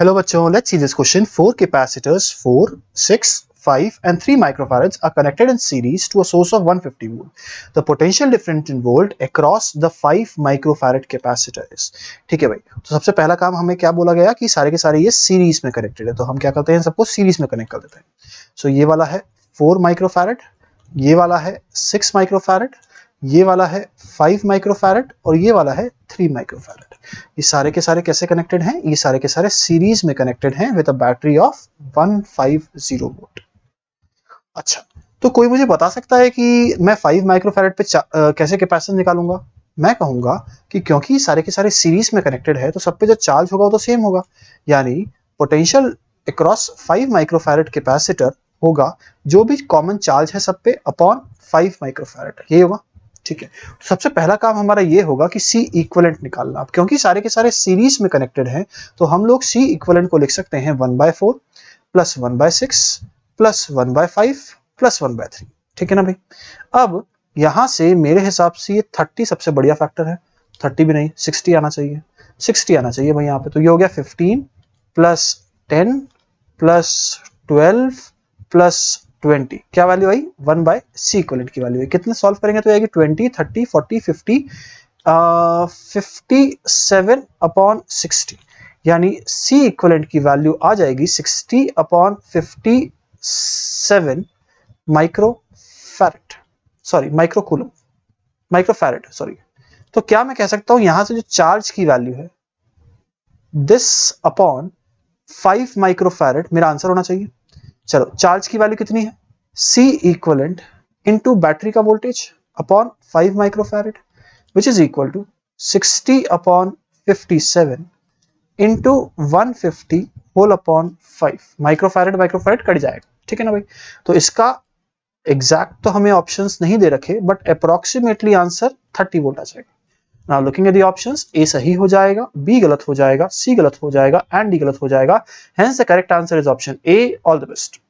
Hello बच्चों, let's see this question. Four capacitors 4, 6, 5 and 3 microfarads are connected in series to a source of 150 volt. The potential difference in volt across the 5 microfarad capacitor is. ठीक है भाई, तो सबसे पहला काम हमें क्या बोला गया कि सारे के सारे ये सीरीज में कनेक्टेड है, तो हम क्या करते हैं, सबको सीरीज में कनेक्ट कर देते हैं. सो ये वाला है 4 माइक्रोफैरड, ये वाला है 6 माइक्रोफैरड, ये वाला है 5 माइक्रोफैरड और ये वाला है 3 माइक्रोफैरड. ये सारे के सारे कैसे कनेक्टेड हैं? ये सारे के सारे सीरीज में कनेक्टेड हैं with a battery of 150 volt. अच्छा, तो कोई मुझे बता सकता है कि मैं 5 माइक्रोफैरड पे कैसे कैपेसिटेंस निकालूंगा? मैं कहूंगा कि क्योंकि सारे के सारे सीरीज में कनेक्टेड है तो सब पे जो चार्ज होगा वो तो सेम होगा, यानी पोटेंशियल अक्रॉस 5 माइक्रोफैरड कैपेसिटर होगा जो भी कॉमन चार्ज है सब पे अपॉन 5 माइक्रोफैरड, ये होगा. ठीक है, तो सबसे पहला काम हमारा ये होगा कि C इक्विवेलेंट निकालना. अब क्योंकि सारे के सारे सीरीज में कनेक्टेड हैं तो हम लोग C इक्विवेलेंट को लिख सकते हैं 1/4 प्लस 1/6 प्लस 1/5 प्लस 1/3. ठीक है ना भाई. अब यहां से मेरे हिसाब से ये 30 सबसे बढ़िया फैक्टर है. 30 भी नहीं, 60 आना चाहिए. 60 आना चाहिए भाई यहाँ पे. तो ये हो गया 15 प्लस 10 प्लस 12 प्लस 20. क्या वैल्यू आई? 1/C इक्विवेलेंट की वैल्यू है. कितने सॉल्व करेंगे तो आएगी 20, 30, 40, 50, 57 अपॉन 60, यानी C इक्विवेलेंट की वैल्यू आ जाएगी 60 upon 57 microfarad, sorry microcoulomb, microfarad sorry. तो क्या मैं कह सकता हूं यहां से जो चार्ज की वैल्यू है दिस अपॉन 5 माइक्रोफैरड मेरा आंसर होना चाहिए. चलो, चार्ज की वैल्यू कितनी है? C इक्विवेलेंट इनटू बैटरी का voltage upon 5 microfarad which is equal to 60 upon 57 into 150 whole upon 5. Microfarad microfarad cut जाएगा. ठीक है ना भाई. तो इसका एग्जैक्ट तो हमें ऑप्शंस नहीं दे रखे बट अप्रोक्सीमेटली आंसर 30 वोल्ट आ जाएगा. Now looking at the options, A सही हो जाएगा, बी गलत हो जाएगा, सी गलत हो जाएगा एंड डी गलत हो जाएगा. Hence the correct answer is option A. All the best.